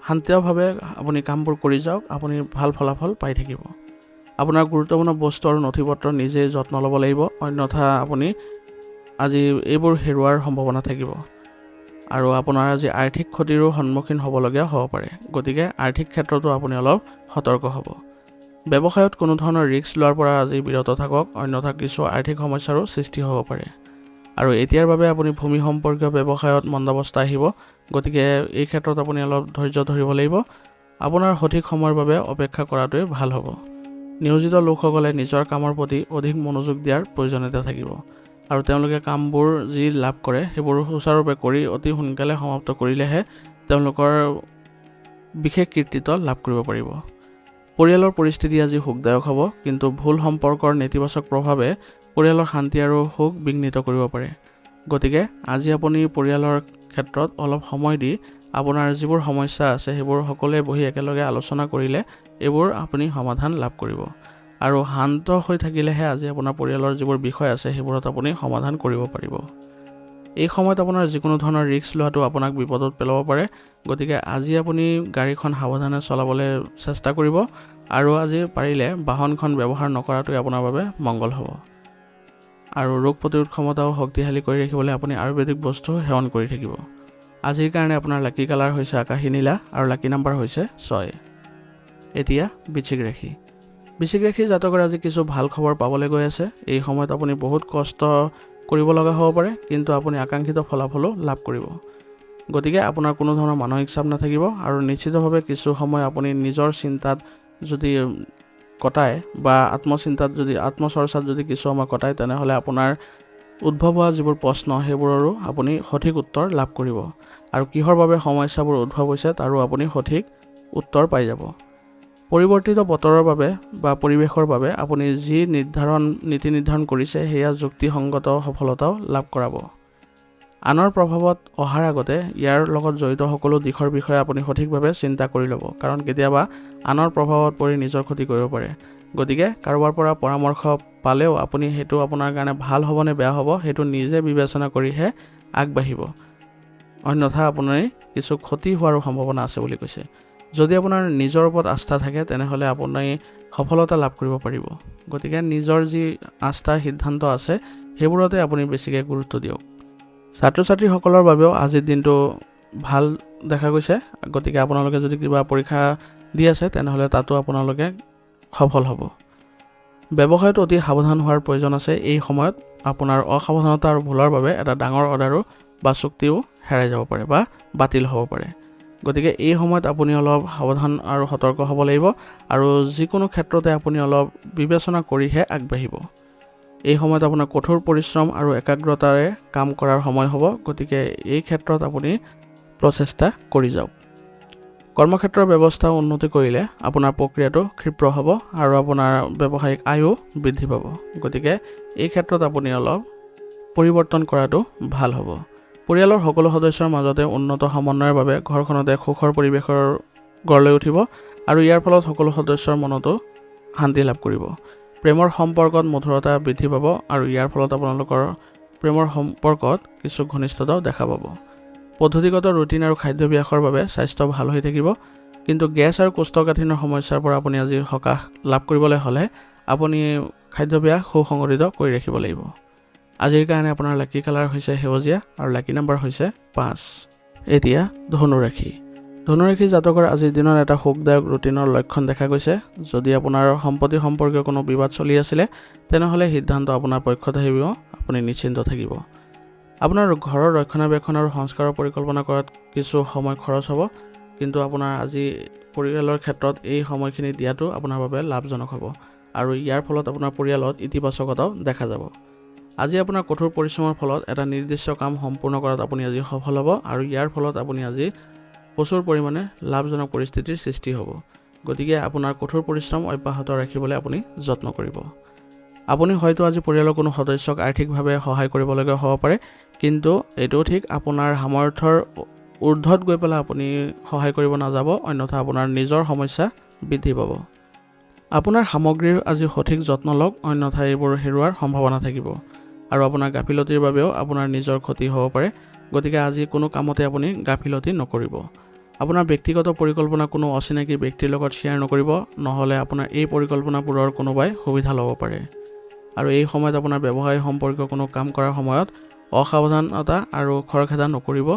শান্তিভাৱে আপুনি কামবোৰ কৰি যাওক, আপুনি ভাল ফলাফল পাই থাকিব। আপোনাৰ গুৰুত্বপূৰ্ণ বস্তু আৰু নথিপত্ৰ নিজেই যত্ন ল'ব লাগিব, অন্যথা আপুনি আজি এইবোৰ হেৰুৱাৰ সম্ভাৱনা থাকিব আৰু আপোনাৰ আজি আৰ্থিক ক্ষতিৰো সন্মুখীন হ'বলগীয়া হ'ব পাৰে। গতিকে আৰ্থিক ক্ষেত্ৰতো আপুনি অলপ সতৰ্ক হ'ব। ব্যৱসায়ত কোনো ধৰণৰ ৰিস্ক লোৱাৰ পৰা আজি বিৰত থাকক, অন্যথা কিছু আৰ্থিক সমস্যাৰো সৃষ্টি হ'ব পাৰে আৰু এতিয়াৰ বাবে আপুনি ভূমি সম্পৰ্কীয় ব্যৱসায়ত মন্দাৱস্থা আহিব। গতিকে এই ক্ষেত্ৰত আপুনি অলপ ধৈৰ্য ধৰিব লাগিব। আপোনাৰ সঠিক সময়ৰ বাবে অপেক্ষা কৰাটোৱে ভাল হ'ব। নিয়োজিত লোকসকলে নিজৰ কামৰ প্ৰতি অধিক মনোযোগ দিয়াৰ প্ৰয়োজনীয়তা থাকিব আৰু তেওঁলোকে কামবোৰ যি লাভ কৰে সেইবোৰ সুচাৰুৰূপে কৰি অতি সোনকালে সমাপ্ত কৰিলেহে তেওঁলোকৰ বিশেষ কৃতিত্ব লাভ কৰিব পাৰিব। পৰিয়ালৰ পৰিস্থিতি আজি সুখদায়ক হ'ব, কিন্তু ভুল সম্পৰ্কৰ নেতিবাচক প্ৰভাৱে পৰিয়ালৰ শান্তি আৰু সুখ বিঘ্নিত কৰিব পাৰে। গতিকে আজি আপুনি পৰিয়ালৰ ক্ষেত্ৰত অলপ সময় দি আপোনাৰ যিবোৰ সমস্যা আছে সেইবোৰ সকলোৱে বহি একেলগে আলোচনা কৰিলে এইবোৰ আপুনি সমাধান লাভ কৰিব আৰু শান্ত হৈ থাকিলেহে আজি আপোনাৰ পৰিয়ালৰ যিবোৰ বিষয় আছে সেইবোৰত আপুনি সমাধান কৰিব পাৰিব। এই সময়ত আপোনাৰ যিকোনো ধৰণৰ ৰিস্ক লোৱাটো আপোনাক বিপদত পেলাব পাৰে। গতিকে আজি আপুনি গাড়ীখন সাৱধানে চলাবলৈ চেষ্টা কৰিব আৰু আজি পাৰিলে বাহনখন ব্যৱহাৰ নকৰাটোৱে আপোনাৰ বাবে মংগল হ'ব আৰু ৰোগ প্ৰতিৰোধ ক্ষমতাও শক্তিশালী কৰি ৰাখিবলৈ আপুনি আয়ুৰ্বেদিক বস্তু সেৱন কৰি থাকিব। আজিৰ কাৰণে আপোনাৰ লাকি কালাৰ হৈছে আকাশী নীলা আৰু লাকি নাম্বাৰ হৈছে 6। এতিয়া বৃশ্চিক ৰাশি। বৃশ্চিক ৰাশি জাতকৰ আজি কিছু ভাল খবৰ পাবলৈ গৈ আছে। এই সময়ত আপুনি বহুত কষ্ট কৰিব লগা হ'ব পাৰে, কিন্তু আপুনি আকাংক্ষিত ফলাফলো লাভ কৰিব। গতিকে আপোনাৰ কোনো ধৰণৰ মানসিক চাপ নাথাকিব আৰু নিশ্চিতভাৱে কিছু সময় আপুনি নিজৰ চিন্তাত যদি কটায় বা আত্মচৰ্চাত যদি কিছু সময় কটায়, তেনেহ'লে আপোনাৰ উদ্ভৱ হোৱা যিবোৰ প্ৰশ্ন সেইবোৰৰো আপুনি সঠিক উত্তৰ লাভ কৰিব আৰু কিহৰ বাবে সমস্যাবোৰ উদ্ভৱ হৈছে তাৰো আপুনি সঠিক উত্তৰ পাই যাব। পৰিৱৰ্তিত বতৰৰ বাবে বা পৰিৱেশৰ বাবে আপুনি যি নীতি নিৰ্ধাৰণ কৰিছে সেয়া যুক্তিসংগত সফলতাও লাভ কৰাব। আনৰ প্ৰভাৱত অহাৰ আগতে ইয়াৰ লগত জড়িত সকলো দিশৰ বিষয়ে আপুনি সঠিকভাৱে চিন্তা কৰি ল'ব, কাৰণ কেতিয়াবা আনৰ প্ৰভাৱত পৰি নিজৰ ক্ষতি কৰিব পাৰে। গতিকে কাৰোবাৰ পৰা পৰামৰ্শ পালেও আপুনি সেইটো আপোনাৰ কাৰণে ভাল হ'ব নে বেয়া হ'ব সেইটো নিজে বিবেচনা কৰিহে আগবাঢ়িব, অন্যথা আপোনাৰ কিছু ক্ষতি হোৱাৰো সম্ভাৱনা আছে বুলি কৈছে। যদি আপোনাৰ নিজৰ ওপৰত আস্থা থাকে তেনেহ'লে আপুনি সফলতা লাভ কৰিব পাৰিব। গতিকে নিজৰ যি আস্থা সিদ্ধান্ত আছে সেইবোৰতে আপুনি বেছিকৈ গুৰুত্ব দিয়ক। ছাত্ৰ ছাত্ৰীসকলৰ বাবেও আজিৰ দিনটো ভাল দেখা গৈছে। গতিকে আপোনালোকে যদি কিবা পৰীক্ষা দি আছে তেনেহ'লে তাতো আপোনালোকে সফল হ'ব। ব্যৱসায়ত অতি সাৱধান হোৱাৰ প্ৰয়োজন আছে। এই সময়ত আপোনাৰ অসাৱধানতা আৰু ভুলৰ বাবে এটা ডাঙৰ অৰ্ডাৰো বা চুক্তিও হেৰাই যাব পাৰে বা বাতিল হ'ব পাৰে। গতিকে এই সময়ত আপুনি অলপ সাৱধান আৰু সতৰ্ক হ'ব লাগিব আৰু যিকোনো ক্ষেত্ৰতে আপুনি অলপ বিবেচনা কৰিহে আগবাঢ়িব। এই সময়ত আপোনাৰ কঠোৰ পৰিশ্ৰম আৰু একাগ্ৰতাৰে কাম কৰাৰ সময় হ'ব। গতিকে এই ক্ষেত্ৰত আপুনি প্ৰচেষ্টা কৰি যাওক। কৰ্মক্ষেত্ৰৰ ব্যৱস্থা উন্নতি কৰিলে আপোনাৰ প্ৰক্ৰিয়াটো ক্ষীপ্ৰ হ'ব আৰু আপোনাৰ ব্যৱসায়িক আয়ো বৃদ্ধি পাব। গতিকে এই ক্ষেত্ৰত আপুনি অলপ পৰিৱৰ্তন কৰাটো ভাল হ'ব। পৰিয়ালৰ সকলো সদস্যৰ মাজতে উন্নত সমন্বয়ৰ বাবে ঘৰখনতে সুখৰ পৰিৱেশৰ গঢ় লৈ উঠিব আৰু ইয়াৰ ফলত সকলো সদস্যৰ মনতো শান্তি লাভ কৰিব। প্ৰেমৰ সম্পৰ্কত মধুৰতা বৃদ্ধি পাব আৰু ইয়াৰ ফলত আপোনালোকৰ প্ৰেমৰ সম্পৰ্কত কিছু ঘনিষ্ঠতাও দেখা পাব। পদ্ধতিগত ৰুটিন আৰু খাদ্যাভ্যাসৰ বাবে স্বাস্থ্য ভাল হৈ থাকিব, কিন্তু গেছ আৰু কোষ্ঠকাঠিন্যৰ সমস্যাৰ পৰা আপুনি আজি সকাহ লাভ কৰিবলৈ হ'লে আপুনি খাদ্যাভ্যাস সুসংগঠিত কৰি ৰাখিব লাগিব। আজিৰ কাৰণে আপোনাৰ লাকি কালাৰ হৈছে সেউজীয়া আৰু লাকি নম্বৰ হৈছে 5। এতিয়া ধনুৰাশি। ধনুৰাশি জাতকৰ আজিৰ দিনত এটা সুখদায়ক ৰুটিনৰ লক্ষণ দেখা গৈছে। যদি আপোনাৰ সম্পত্তি সম্পৰ্কীয় কোনো বিবাদ চলি আছিলে তেনেহ'লে সিদ্ধান্ত আপোনাৰ পক্ষত আহিব, আপুনি নিশ্চিন্ত থাকিব। আপোনাৰ ঘৰৰ ৰক্ষণাবেক্ষণ আৰু সংস্কাৰৰ পৰিকল্পনা কৰাত কিছু সময় খৰচ হ'ব, কিন্তু আপোনাৰ আজি পৰিয়ালৰ ক্ষেত্ৰত এই সময়খিনি দিয়াটো আপোনাৰ বাবে লাভজনক হ'ব আৰু ইয়াৰ ফলত আপোনাৰ পৰিয়ালত ইতিবাচকতাও দেখা যাব। আজি আপোনাৰ কঠোৰ পৰিশ্ৰমৰ ফলত এটা নিৰ্দিষ্ট কাম সম্পূৰ্ণ কৰাত আপুনি আজি সফল হ'ব আৰু ইয়াৰ ফলত আপুনি আজি প্ৰচুৰ পৰিমাণে লাভজনক পৰিস্থিতিৰ সৃষ্টি হ'ব। গতিকে আপোনাৰ কঠোৰ পৰিশ্ৰম অব্যাহত ৰাখিবলৈ আপুনি যত্ন কৰিব। আপুনি হয়তো আজি পৰিয়ালৰ কোনো সদস্যক আৰ্থিকভাৱে সহায় কৰিবলগীয়া হ'ব পাৰে, কিন্তু এইটোও ঠিক আপোনাৰ সামৰ্থ্যৰ ঊৰ্ধত গৈ পেলাই আপুনি সহায় কৰিব নাযাব, অন্যথা আপোনাৰ নিজৰ সমস্যা বৃদ্ধি পাব। আপোনাৰ সামগ্ৰীৰ আজি সঠিক যত্ন লওক, অন্যথা এইবোৰ হেৰুৱাৰ সম্ভাৱনা থাকিব আৰু আপোনাৰ গাফিলতিৰ বাবেও আপোনাৰ নিজৰ ক্ষতি হ'ব পাৰে। গতিকে আজি কোনো কামতে আপুনি গাফিলতি নকৰিব। আপোনাৰ ব্যক্তিগত পৰিকল্পনা কোনো অচিনাকি ব্যক্তিৰ লগত শ্বেয়াৰ নকৰিব, নহ'লে আপোনাৰ এই পৰিকল্পনাবোৰৰ কোনোবাই সুবিধা ল'ব পাৰে। আৰু এই সময়ত আপোনাৰ ব্যৱসায় সম্পৰ্কীয় কোনো কাম কৰাৰ সময়ত অসাৱধানতা আৰু খৰখেদা নকৰিব,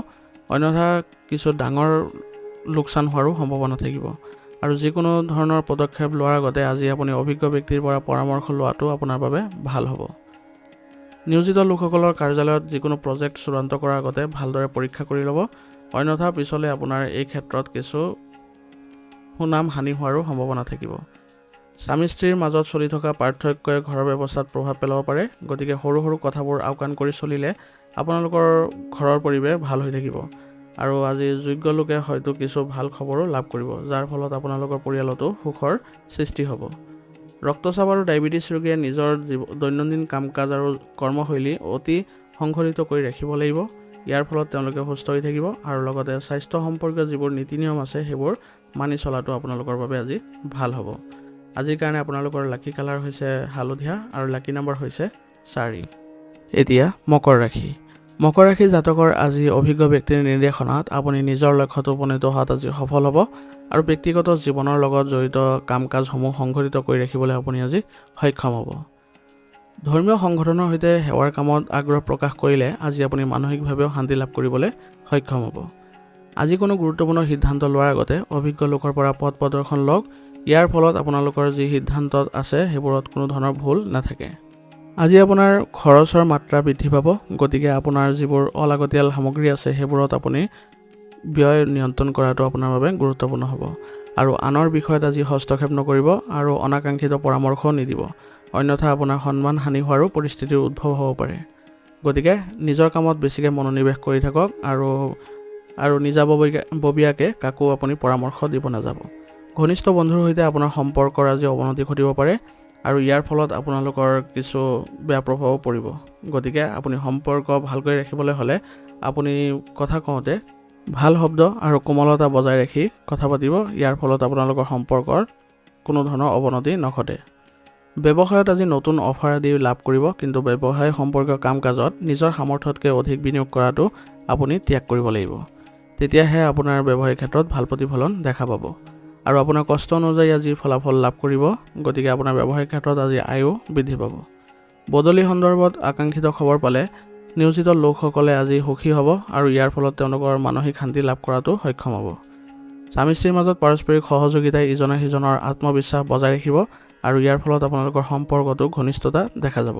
অন্যথা কিছু ডাঙৰ লোকচান হোৱাৰো সম্ভাৱনা থাকিব। আৰু যিকোনো ধৰণৰ পদক্ষেপ লোৱাৰ আগতে আজি আপুনি অভিজ্ঞ ব্যক্তিৰ পৰা পৰামৰ্শ লোৱাটো আপোনাৰ বাবে ভাল হ'ব। নিয়োজিত লোকসকলৰ কাৰ্যালয়ত যিকোনো প্ৰজেক্ট চূড়ান্ত কৰাৰ আগতে ভালদৰে পৰীক্ষা কৰি ল'ব, অন্যথা পিছলৈ আপোনাৰ এই ক্ষেত্ৰত কিছু সুনাম হানি হোৱাৰো সম্ভাৱনা থাকিব। স্বামী স্ত্ৰীৰ মাজত চলি থকা পাৰ্থক্যই ঘৰৰ ব্যৱস্থাত প্ৰভাৱ পেলাব পাৰে, গতিকে সৰু সৰু কথাবোৰ আওকাণ কৰি চলিলে আপোনালোকৰ ঘৰৰ পৰিৱেশ ভাল হৈ থাকিব আৰু আজি যোগ্য লোকে হয়তো কিছু ভাল খবৰো লাভ কৰিব, যাৰ ফলত আপোনালোকৰ পৰিয়ালতো সুখৰ সৃষ্টি হ'ব। ৰক্তচাপ আৰু ডায়েবেটিছ ৰোগীয়ে নিজৰ দৈনন্দিন কাম কাজ আৰু কৰ্মশৈলী অতি সংঘটিত কৰি ৰাখিব লাগিব। ইয়াৰ ফলত তেওঁলোকে সুস্থ হৈ থাকিব আৰু লগতে স্বাস্থ্য সম্পৰ্কীয় যিবোৰ নীতি নিয়ম আছে সেইবোৰ মানি চলাটো আপোনালোকৰ বাবে আজি ভাল হ'ব। আজিৰ কাৰণে আপোনালোকৰ লাকি কালাৰ হৈছে হালধীয়া আৰু লাকি নম্বৰ হৈছে 4। এতিয়া মকৰ ৰাশি। মকৰ ৰাশি জাতকৰ আজি অভিজ্ঞ ব্যক্তিৰ নিৰ্দেশনাত আপুনি নিজৰ লক্ষ্যত উপনীত হোৱাত আজি সফল হ'ব আৰু ব্যক্তিগত জীৱনৰ লগত জড়িত কাম কাজসমূহ সংঘটিত কৰি ৰাখিবলৈ আপুনি আজি সক্ষম হ'ব। ধৰ্মীয় সংগঠনৰ সৈতে সেৱাৰ কামত আগ্ৰহ প্ৰকাশ কৰিলে আজি আপুনি মানসিকভাৱেও শান্তি লাভ কৰিবলৈ সক্ষম হ'ব। আজি কোনো গুৰুত্বপূৰ্ণ সিদ্ধান্ত লোৱাৰ আগতে অভিজ্ঞ লোকৰ পৰা পথ প্ৰদৰ্শন লওক, ইয়াৰ ফলত আপোনালোকৰ যি সিদ্ধান্তত আছে সেইবোৰত কোনো ধৰণৰ ভুল নাথাকে। আজি আপোনাৰ খৰচৰ মাত্ৰা বৃদ্ধি পাব, গতিকে আপোনাৰ যিবোৰ অলাগতিয়াল সামগ্ৰী আছে সেইবোৰত আপুনি ব্যয় নিয়ন্ত্ৰণ কৰাটো আপোনাৰ বাবে গুৰুত্বপূৰ্ণ হ'ব আৰু আনৰ বিষয়ত আজি হস্তক্ষেপ নকৰিব আৰু অনাকাংক্ষিত পৰামৰ্শও নিদিব, অন্যথা আপোনাৰ সন্মান হানি হোৱাৰো পৰিস্থিতিৰ উদ্ভৱ হ'ব পাৰে। গতিকে নিজৰ কামত বেছিকৈ মনোনিৱেশ কৰি থাকক আৰু নিজাববীয়াকৈ কাকো আপুনি পৰামৰ্শ দিব নাযাব। ঘনিষ্ঠ বন্ধুৰ সৈতে আপোনাৰ সম্পৰ্কৰ আজি অৱনতি ঘটিব পাৰে আৰু ইয়াৰ ফলত আপোনালোকৰ কিছু বেয়া প্ৰভাৱো পৰিব। গতিকে আপুনি সম্পৰ্ক ভালকৈ ৰাখিবলৈ হ'লে আপুনি কথা কওঁতে ভাল শব্দ আৰু কোমলতা বজাই ৰাখি কথা পাতিব, ইয়াৰ ফলত আপোনালোকৰ সম্পৰ্কৰ কোনো ধৰণৰ অৱনতি নঘটে। ব্যৱসায়ত আজি নতুন অফাৰ আদি লাভ কৰিব, কিন্তু ব্যৱসায় সম্পৰ্কীয় কাম কাজত নিজৰ সামৰ্থ্যতকৈ অধিক বিনিয়োগ কৰাটো আপুনি ত্যাগ কৰিব লাগিব। তেতিয়াহে আপোনাৰ ব্যৱসায়িক ক্ষেত্ৰত ভাল প্ৰতিফলন দেখা পাব আৰু আপোনাৰ কষ্ট অনুযায়ী আজি ফলাফল লাভ কৰিব। গতিকে আপোনাৰ ব্যৱসায়িক ক্ষেত্ৰত আজি আয়ো বৃদ্ধি পাব। বদলি সন্দৰ্ভত আকাংক্ষিত খবৰ পালে নিয়োজিত লোকসকলে আজি সুখী হ'ব আৰু ইয়াৰ ফলত তেওঁলোকৰ মানসিক শান্তি লাভ কৰাটো সক্ষম হ'ব। স্বামী স্ত্ৰীৰ মাজত পাৰস্পৰিক সহযোগিতাই ইজনে সিজনৰ আত্মবিশ্বাস বজাই ৰাখিব আৰু ইয়াৰ ফলত আপোনালোকৰ সম্পৰ্কতো ঘনিষ্ঠতা দেখা যাব।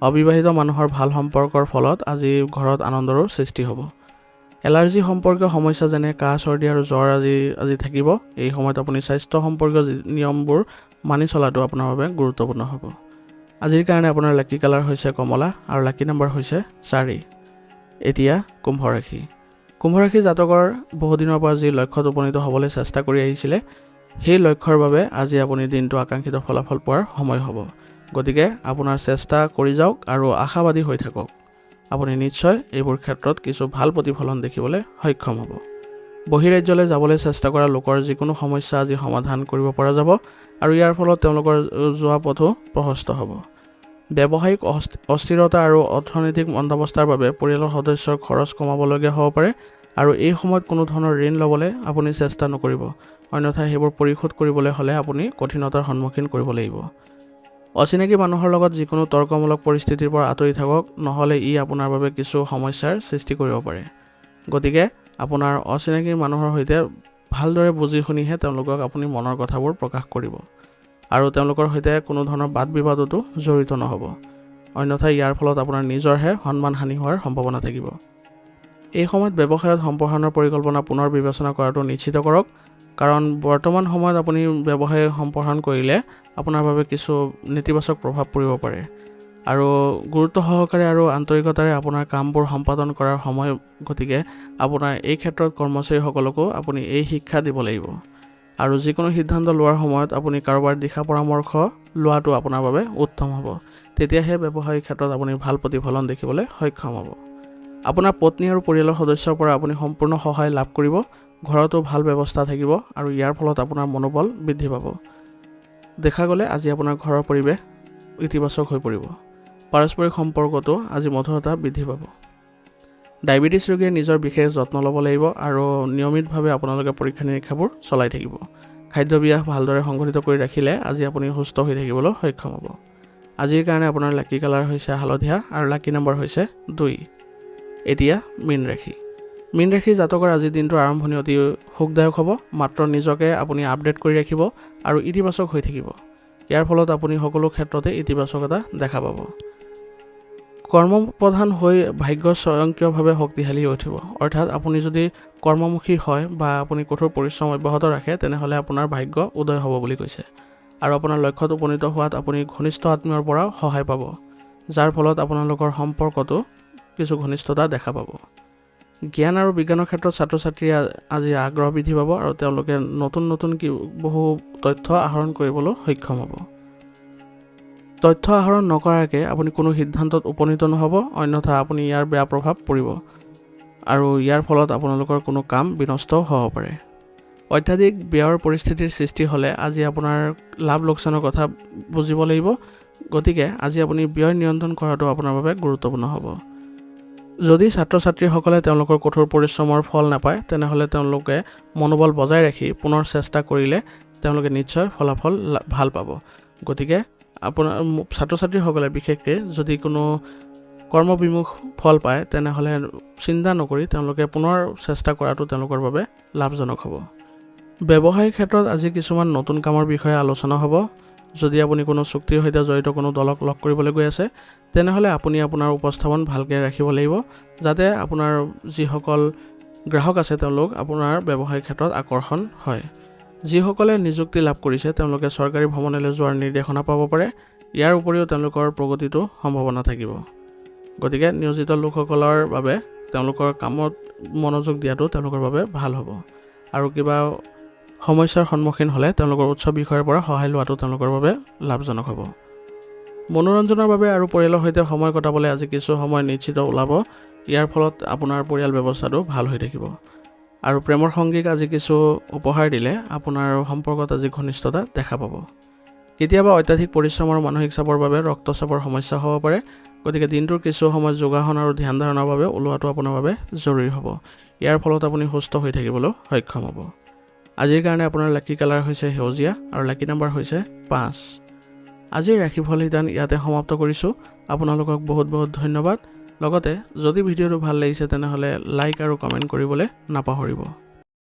অবিবাহিত মানুহৰ ভাল সম্পৰ্কৰ ফলত আজি ঘৰত আনন্দৰো সৃষ্টি হ'ব। এলাৰ্জি সম্পৰ্কীয় সমস্যা যেনে কাহ চৰ্দি আৰু জ্বৰ আজি থাকিব। এই সময়ত আপুনি স্বাস্থ্য সম্পৰ্কীয় নিয়মবোৰ মানি চলাটো আপোনাৰ বাবে গুৰুত্বপূৰ্ণ হ'ব। আজিৰ কাৰণে আপোনাৰ লাকি কালাৰ হৈছে কমলা আৰু লাকি নম্বৰ হৈছে 4। এতিয়া কুম্ভ ৰাশি। কুম্ভ ৰাশি জাতকৰ বহুদিনৰ পৰা যি লক্ষ্যত উপনীত হ'বলৈ চেষ্টা কৰি আহিছিলে, সেই লক্ষ্যৰ বাবে আজি আপুনি দিনটো আকাংক্ষিত ফলাফল পোৱাৰ সময় হ'ব। গতিকে আপোনাৰ চেষ্টা কৰি যাওক আৰু আশাবাদী হৈ থাকক। আপুনি নিশ্চয় এইবোৰ ক্ষেত্ৰত কিছু ভাল প্ৰতিফলন দেখিবলৈ সক্ষম হ'ব। বহিৰাজ্যলৈ যাবলৈ চেষ্টা কৰা লোকৰ যিকোনো সমস্যা আজি সমাধান কৰিব পৰা যাব আৰু ইয়াৰ ফলত তেওঁলোকৰ যোৱা পথো প্ৰশস্ত হ'ব। ব্যৱসায়িক অস্থিৰতা আৰু অৰ্থনৈতিক মন্দাৱস্থাৰ বাবে পৰিয়ালৰ সদস্যৰ খৰচ কমাবলগীয়া হ'ব পাৰে আৰু এই সময়ত কোনো ধৰণৰ ঋণ ল'বলৈ আপুনি চেষ্টা নকৰিব, অন্যথা সেইবোৰ পৰিশোধ কৰিবলৈ হ'লে আপুনি কঠিনতাৰ সন্মুখীন কৰিব লাগিব। অচিনাকি মানুহৰ লগত যিকোনো তৰ্কমূলক পৰিস্থিতিৰ পৰা আঁতৰি থাকক, নহ'লে ই আপোনাৰ বাবে কিছু সমস্যাৰ সৃষ্টি কৰিব পাৰে। গতিকে আপোনাৰ অচিনাকি মানুহৰ সৈতে ভালদৰে বুজি শুনিহে তেওঁলোকক আপুনি মনৰ কথাবোৰ প্ৰকাশ কৰিব আৰু তেওঁলোকৰ সৈতে কোনো ধৰণৰ বাদ বিবাদতো জড়িত নহ'ব, অন্যথা ইয়াৰ ফলত আপোনাৰ নিজৰহে সন্মানহানি হোৱাৰ সম্ভাৱনা থাকিব। এই সময়ত ব্যৱসায়ত সম্প্ৰসাৰণৰ পৰিকল্পনা পুনৰ বিবেচনা কৰাটো নিশ্চিত কৰক, কাৰণ বৰ্তমান সময়ত আপুনি ব্যৱসায় সম্প্ৰসাৰণ কৰিলে আপোনাৰ বাবে কিছু নেতিবাচক প্ৰভাৱ পৰিব পাৰে আৰু গুৰুত্ব সহকাৰে আৰু আন্তৰিকতাৰে আপোনাৰ কামবোৰ সম্পাদন কৰাৰ সময়। গতিকে আপোনাৰ এই ক্ষেত্ৰত কৰ্মচাৰীসকলকো আপুনি এই শিক্ষা দিব লাগিব আৰু যিকোনো সিদ্ধান্ত লোৱাৰ সময়ত আপুনি কাৰোবাৰ দিহা পৰামৰ্শ লোৱাটো আপোনাৰ বাবে উত্তম হ'ব। তেতিয়াহে ব্যৱসায়িক ক্ষেত্ৰত আপুনি ভাল প্ৰতিফলন দেখিবলৈ সক্ষম হ'ব। আপোনাৰ পত্নী আৰু পৰিয়ালৰ সদস্যৰ পৰা আপুনি সম্পূৰ্ণ সহায় লাভ কৰিব, ঘৰতো ভাল ব্যৱস্থা থাকিব আৰু ইয়াৰ ফলত আপোনাৰ মনোবল বৃদ্ধি পাব। দেখা গ'লে আজি আপোনাৰ ঘৰৰ পৰিৱেশ ইতিবাচক হৈ পৰিব, পাৰস্পৰিক সম্পৰ্কটো আজি মধুৰতা বৃদ্ধি পাব। ডায়েবেটিছ ৰোগীয়ে নিজৰ বিশেষ যত্ন ল'ব লাগিব আৰু নিয়মিতভাৱে আপোনালোকে পৰীক্ষা নিৰীক্ষাবোৰ চলাই থাকিব। খাদ্যাভ্যাস ভালদৰে সংগঠিত কৰি ৰাখিলে আজি আপুনি সুস্থ হৈ থাকিবলৈ সক্ষম হ'ব। আজিৰ কাৰণে আপোনাৰ লাকি কালাৰ হৈছে হালধীয়া আৰু লাকি নম্বৰ হৈছে 2। এতিয়া মীন ৰাশি। মীন ৰাশি জাতকৰ আজিৰ দিনটোৰ আৰম্ভণি অতি সুখদায়ক হ'ব। মাত্ৰ নিজকে আপুনি আপডেট কৰি ৰাখিব আৰু ইতিবাচক হৈ থাকিব। ইয়াৰ ফলত আপুনি সকলো ক্ষেত্ৰতে ইতিবাচকতা দেখা পাব। কৰ্মপ্ৰধান হৈ ভাগ্য স্বয়ংক্ৰিয়ভাৱে শক্তিশালী হৈ উঠিব। অৰ্থাৎ আপুনি যদি কৰ্মমুখী হয় বা আপুনি কঠোৰ পৰিশ্ৰম অব্যাহত ৰাখে, তেনেহ'লে আপোনাৰ ভাগ্য উদয় হ'ব বুলি কৈছে আৰু আপোনাৰ লক্ষ্যত উপনীত হোৱাত আপুনি ঘনিষ্ঠ আত্মীয়ৰ পৰাও সহায় পাব, যাৰ ফলত আপোনালোকৰ সম্পৰ্কটো কিছু ঘনিষ্ঠতা দেখা পাব। জ্ঞান আৰু বিজ্ঞানৰ ক্ষেত্ৰত ছাত্ৰ ছাত্ৰীয়ে আজি আগ্ৰহ বৃদ্ধি পাব আৰু তেওঁলোকে নতুন বহু তথ্য আহৰণ কৰিবলৈ সক্ষম হ'ব। তথ্য আহৰণ নকৰাকৈ আপুনি কোনো সিদ্ধান্তত উপনীত নহ'ব, অন্যথা আপুনি ইয়াৰ বেয়া প্ৰভাৱ পৰিব আৰু ইয়াৰ ফলত আপোনালোকৰ কোনো কাম বিনষ্টও হ'ব পাৰে। অত্যাধিক ব্যয়ৰ পৰিস্থিতিৰ সৃষ্টি হ'লে আজি আপোনাৰ লাভ লোকচানৰ কথা বুজিব লাগিব। গতিকে আজি আপুনি ব্যয় নিয়ন্ত্ৰণ কৰাটো আপোনাৰ বাবে গুৰুত্বপূৰ্ণ হ'ব। যদি ছাত্ৰ ছাত্ৰীসকলে তেওঁলোকৰ কঠোৰ পৰিশ্ৰমৰ ফল নাপায়, তেনেহ'লে তেওঁলোকে মনোবল বজাই ৰাখি পুনৰ চেষ্টা কৰিলে তেওঁলোকে নিশ্চয় ফলাফল ভাল পাব। গতিকে আপোনাৰ ছাত্ৰ ছাত্ৰীসকলে বিশেষকৈ যদি কোনো কৰ্মবিমুখ ফল পায়, তেনেহ'লে চিন্তা নকৰি তেওঁলোকে পুনৰ চেষ্টা কৰাটো তেওঁলোকৰ বাবে লাভজনক হ'ব। ব্যৱসায়িক ক্ষেত্ৰত আজি কিছুমান নতুন কামৰ বিষয়ে আলোচনা হ'ব। যদি আপুনি কোনো চুক্তিৰ সৈতে জড়িত কোনো দলক লগ কৰিবলৈ গৈ আছে, তেনেহ'লে আপুনি আপোনাৰ উপস্থাপন ভালকৈ ৰাখিব লাগিব, যাতে আপোনাৰ যিসকল গ্ৰাহক আছে তেওঁলোক আপোনাৰ ব্যৱসায়িক ক্ষেত্ৰত আকৰ্ষণ হয়। যিসকলে নিযুক্তি লাভ কৰিছে তেওঁলোকে চৰকাৰী ভ্ৰমণলৈ যোৱাৰ নিৰ্দেশনা পাব পাৰে। ইয়াৰ উপৰিও তেওঁলোকৰ প্ৰগতিটো সম্ভাৱনা থাকিব। গতিকে নিয়োজিত লোকসকলৰ বাবে তেওঁলোকৰ কামত মনোযোগ দিয়াটো তেওঁলোকৰ বাবে ভাল হ'ব আৰু কিবা সমস্যাৰ সন্মুখীন হ'লে তেওঁলোকৰ উচ্চ বিষয়ৰ পৰা সহায় লোৱাটো তেওঁলোকৰ বাবে লাভজনক হ'ব। মনোৰঞ্জনৰ বাবে আৰু পৰিয়ালৰ সৈতে সময় কটাবলৈ আজি কিছু সময় নিশ্চিত ওলাব। ইয়াৰ ফলত আপোনাৰ পৰিয়াল ব্যৱস্থাটো ভাল হৈ থাকিব আৰু প্ৰেমৰ সংগীক আজি কিছু উপহাৰ দিলে আপোনাৰ সম্পৰ্কত আজি ঘনিষ্ঠতা দেখা পাব। কেতিয়াবা অত্যাধিক পৰিশ্ৰম আৰু মানসিক চাপৰ বাবে ৰক্তচাপৰ সমস্যা হ'ব পাৰে। গতিকে দিনটোৰ কিছু সময় যোগাসন আৰু ধ্যান ধাৰণাৰ বাবে ওলোৱাটো আপোনাৰ বাবে জৰুৰী হ'ব। ইয়াৰ ফলত আপুনি সুস্থ হৈ থাকিবলৈ সক্ষম হ'ব। আজিৰ কাৰণে আপোনাৰ লাকি কালাৰ হৈছে সেউজীয়া আৰু লাকি নম্বৰ হৈছে 5। আজিৰ ৰাশিফল শিতান ইয়াতে সমাপ্ত কৰিছোঁ। আপোনালোকক বহুত ধন্যবাদ। লগতে যদি ভিডিঅ'টো ভাল লাগিছে তেনেহ'লে লাইক আৰু কমেণ্ট কৰিবলৈ নাপাহৰিব।